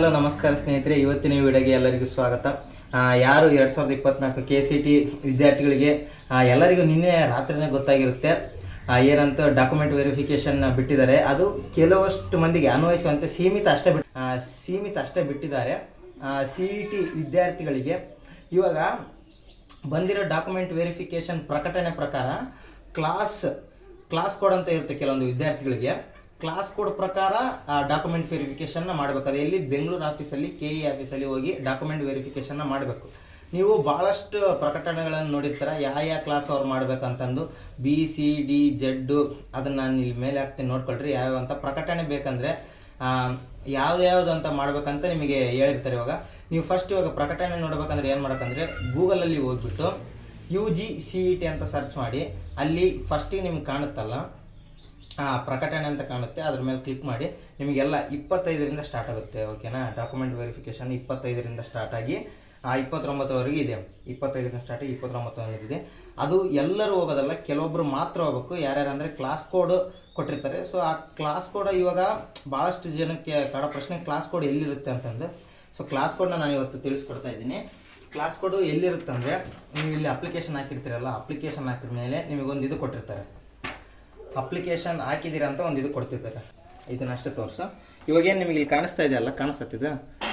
Hello ನಮಸ್ಕಾರ ಸ್ನೇಹಿತರೆ, ಇವತ್ತಿನ ವಿಡಿಯೋಗೆ ಎಲ್ಲರಿಗೂ ಸ್ವಾಗತ. ಯಾರು 2024 KCET ವಿದ್ಯಾರ್ಥಿಗಳಿಗೆ ಎಲ್ಲರಿಗೂ ನಿನ್ನೆ ರಾತ್ರಿನೇ ಗೊತ್ತಾಗಿರುತ್ತೆ ಏನಂತ ಡಾಕ್ಯುಮೆಂಟ್ ವೆರಿಫಿಕೇಷನ್ ಬಿಟ್ಟಿದ್ದಾರೆ. ಅದು ಕೆಲವಷ್ಟು ಮಂದಿಗೆ ಅನ್ವಯಿಸುವಂತೆ ಸೀಮಿತ ಅಷ್ಟೇ ಬಿಟ್ಟಿದ್ದಾರೆ. CET ವಿದ್ಯಾರ್ಥಿಗಳಿಗೆ ಇವಾಗ ಬಂದಿರೋ ಡಾಕ್ಯುಮೆಂಟ್ ವೆರಿಫಿಕೇಷನ್ ಪ್ರಕಟಣೆ ಪ್ರಕಾರ ಕ್ಲಾಸ್ ಕೋಡ್ ಅಂತ ಇರುತ್ತೆ. ಕೆಲವೊಂದು ವಿದ್ಯಾರ್ಥಿಗಳಿಗೆ ಕ್ಲಾಸ್ ಕೋಡ್ ಪ್ರಕಾರ ಡಾಕ್ಯುಮೆಂಟ್ ವೆರಿಫಿಕೇಷನ್ನ ಮಾಡಬೇಕು. ಅದು ಎಲ್ಲಿ ಬೆಂಗಳೂರು ಆಫೀಸಲ್ಲಿ KE ಆಫೀಸಲ್ಲಿ ಹೋಗಿ ಡಾಕ್ಯುಮೆಂಟ್ ವೆರಿಫಿಕೇಷನ್ನ ಮಾಡಬೇಕು. ನೀವು ಭಾಳಷ್ಟು ಪ್ರಕಟಣೆಗಳನ್ನು ನೋಡಿರ್ತೀರ, ಯಾವ ಕ್ಲಾಸ್ ಅವ್ರು ಮಾಡಬೇಕಂತಂದು BCDZ ಅದನ್ನು ನಾನು ಇಲ್ಲಿ ಮೇಲೆ ಹಾಕ್ತೀನಿ, ನೋಡ್ಕೊಳ್ರಿ. ಯಾವ್ಯಾವ ಅಂತ ಪ್ರಕಟಣೆ ಬೇಕಂದರೆ ಯಾವ್ದು ಅಂತ ಮಾಡ್ಬೇಕಂತ ನಿಮಗೆ ಹೇಳಿರ್ತಾರೆ. ಇವಾಗ ನೀವು ಫಸ್ಟ್ ಇವಾಗ ಪ್ರಕಟಣೆ ನೋಡ್ಬೇಕಂದ್ರೆ ಏನು ಮಾಡಬೇಕಂದ್ರೆ ಗೂಗಲಲ್ಲಿ ಹೋಗ್ಬಿಟ್ಟು UG CET ಅಂತ ಸರ್ಚ್ ಮಾಡಿ, ಅಲ್ಲಿ ಫಸ್ಟಿಗೆ ನಿಮ್ಗೆ ಕಾಣುತ್ತಲ್ಲ ಪ್ರಕಟಣೆ ಅಂತ ಕಾಣುತ್ತೆ, ಅದ್ರ ಮೇಲೆ ಕ್ಲಿಕ್ ಮಾಡಿ. ನಿಮಗೆಲ್ಲ 25ರಿಂದ ಸ್ಟಾರ್ಟ್ ಆಗುತ್ತೆ. ಓಕೆನಾ? ಡಾಕ್ಯುಮೆಂಟ್ ವೆರಿಫಿಕೇಷನ್ 25ರಿಂದ ಸ್ಟಾರ್ಟ್ ಆಗಿ 29ವರೆಗೆ ಇದೆ. 25ರಿಂದ ಸ್ಟಾರ್ಟ್ ಆಗಿ 29ವರೆಗೆ ಇದೆ. ಅದು ಎಲ್ಲರೂ ಹೋಗೋದಲ್ಲ, ಕೆಲವೊಬ್ಬರು ಮಾತ್ರ ಹೋಗ್ಬೇಕು. ಯಾರ್ಯಾರು ಅಂದರೆ ಕ್ಲಾಸ್ ಕೋಡ್ ಕೊಟ್ಟಿರ್ತಾರೆ. ಸೊ ಆ ಕ್ಲಾಸ್ ಕೋಡ್ ಇವಾಗ ಭಾಳಷ್ಟು ಜನಕ್ಕೆ ಕಾಡೋ ಪ್ರಶ್ನೆ, ಕ್ಲಾಸ್ ಕೋಡ್ ಎಲ್ಲಿರುತ್ತೆ ಅಂತಂದು. ಸೊ ಕ್ಲಾಸ್ ಕೋಡ್ನ ನಾನು ಇವತ್ತು ತಿಳಿಸ್ಕೊಡ್ತಾ ಇದ್ದೀನಿ. ಕ್ಲಾಸ್ ಕೋಡು ಎಲ್ಲಿರುತ್ತೆ ಅಂದರೆ, ನೀವು ಇಲ್ಲಿ ಅಪ್ಲಿಕೇಶನ್ ಹಾಕಿರ್ತೀರಲ್ಲ, ಅಪ್ಲಿಕೇಶನ್ ಹಾಕಿದ ಮೇಲೆ ನಿಮಗೊಂದು ಇದು ಕೊಟ್ಟಿರ್ತಾರೆ. ಅಪ್ಲಿಕೇಶನ್ ಹಾಕಿದ್ದೀರಾ ಅಂತ ಒಂದು ಇದು ಕೊಡ್ತಿರ್ತಾರೆ. ಇದನ್ನಷ್ಟೇ ತೋರಿಸು. ಇವಾಗೇನು ನಿಮಗೆ ಇಲ್ಲಿ ಕಾಣಿಸ್ತಾ ಇದೆಯಲ್ಲ, ಕಾಣಿಸ್ತದೆ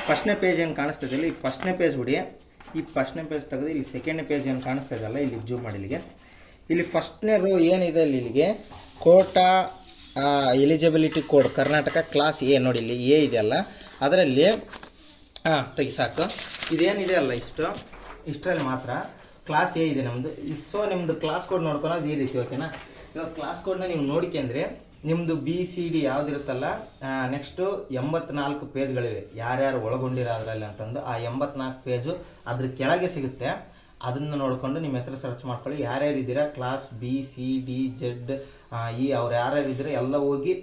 ಫಸ್ಟ್ನೇ ಪೇಜ್ ಏನು ಕಾಣಿಸ್ತಾ ಇದೆಯಲ್ಲ, ಈ ಫಸ್ಟ್ನೇ ಪೇಜ್ ಬಿಡಿ. ಈ ಫಸ್ಟ್ನೇ ಪೇಜ್ ತೆಗೆದು ಇಲ್ಲಿ ಸೆಕೆಂಡ್ನೇ ಪೇಜ್ ಏನು ಕಾಣಿಸ್ತಾ ಇದೆಯಲ್ಲ, ಇಲ್ಲಿ ಜೂಮ್ ಮಾಡಿ. ಇಲ್ಲಿ ಫಸ್ಟ್ನೇ ರೋ ಏನಿದೆ ಇಲ್ಲಿಗೆ quota eligibility code Karnataka class A ನೋಡಿ, ಇಲ್ಲಿ A ಇದೆಯಲ್ಲ ಅದರಲ್ಲಿ ತೆಗಿ ಸಾಕು. ಇದೇನಿದೆ ಅಲ್ಲ ಇಷ್ಟರಲ್ಲಿ ಮಾತ್ರ ಕ್ಲಾಸ್ A ಇದೆ ನಮ್ಮದು. ಸೊ ನಿಮ್ಮದು ಕ್ಲಾಸ್ ಕೋಡ್ ನೋಡ್ಕೊಳ್ಳೋದು ಈ ರೀತಿ. ಓಕೆನಾ? ಇವಾಗ ಕ್ಲಾಸ್ ಕೋಡ್ನ ನೀವು ನೋಡಿಕೆಂದರೆ ನಿಮ್ಮದು BCD ಯಾವುದಿರುತ್ತಲ್ಲ, ನೆಕ್ಸ್ಟು 84 ಪೇಜ್ಗಳಿವೆ, ಯಾರ್ಯಾರು ಒಳಗೊಂಡಿರೋ ಅದರಲ್ಲಿ ಅಂತಂದು. ಆ 84 ಪೇಜು ಅದ್ರ ಕೆಳಗೆ ಸಿಗುತ್ತೆ. ಅದನ್ನು ನೋಡಿಕೊಂಡು ನಿಮ್ಮ ಹೆಸರು ಸರ್ಚ್ ಮಾಡ್ಕೊಳ್ಳಿ. ಯಾರ್ಯಾರು ಇದ್ದೀರಾ ಕ್ಲಾಸ್ BCDZ E ಅವ್ರು ಯಾರ್ಯಾರು ಇದ್ದೀರಾ ಎಲ್ಲ ಹೋಗಿ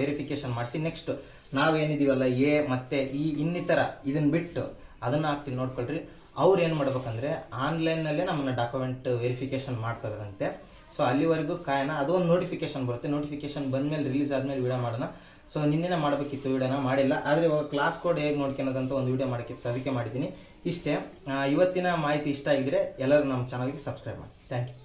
ವೆರಿಫಿಕೇಷನ್ ಮಾಡಿಸಿ. ನೆಕ್ಸ್ಟ್ ನಾವೇನಿದ್ದೀವಲ್ಲ A ಮತ್ತು E ಇನ್ನಿತರ ಇದನ್ನು ಬಿಟ್ಟು ಅದನ್ನು ಹಾಕ್ತೀನಿ, ನೋಡ್ಕೊಳ್ರಿ. ಅವ್ರು ಏನು ಮಾಡ್ಬೇಕಂದ್ರೆ ಆನ್ಲೈನ್ನಲ್ಲೇ ನಮ್ಮನ್ನು ಡಾಕ್ಯುಮೆಂಟ್ ವೆರಿಫಿಕೇಷನ್ ಮಾಡ್ತಾರಂತೆ. ಸೊ ಅಲ್ಲಿವರೆಗೂ ಕಾಯೋಣ. ಅದು ಒಂದು ನೋಟಿಫಿಕೇಶನ್ ಬರುತ್ತೆ. ನೋಟಿಫಿಕೇಶನ್ ಬಂದಮೇಲೆ ರಿಲೀಸ್ ಆದಮೇಲೆ ವಿಡಿಯೋ ಮಾಡೋಣ. ಸೊ ನಿನ್ನೆ ಮಾಡಬೇಕಿತ್ತು, ವಿಡಿಯೋನ ಮಾಡಿಲ್ಲ. ಆದರೆ ಇವಾಗ ಕ್ಲಾಸ್ ಕೋಡ್ ಹೇಗೆ ನೋಡ್ಕೊಳ್ಳೋದಂತ ಒಂದು ವಿಡಿಯೋ ಮಾಡೋಕ್ಕಿತ್ತು, ಅದಕ್ಕೆ ಮಾಡಿದ್ದೀನಿ. ಇಷ್ಟೇ. ಇವತ್ತಿನ ಮಾಹಿತಿ ಇಷ್ಟ ಆಗಿದ್ರೆ ಎಲ್ಲರೂ ನಮ್ಮ ಚಾನಲ್ಗೆ ಸಬ್ಸ್ಕ್ರೈಬ್ ಮಾಡಿ. Thank you.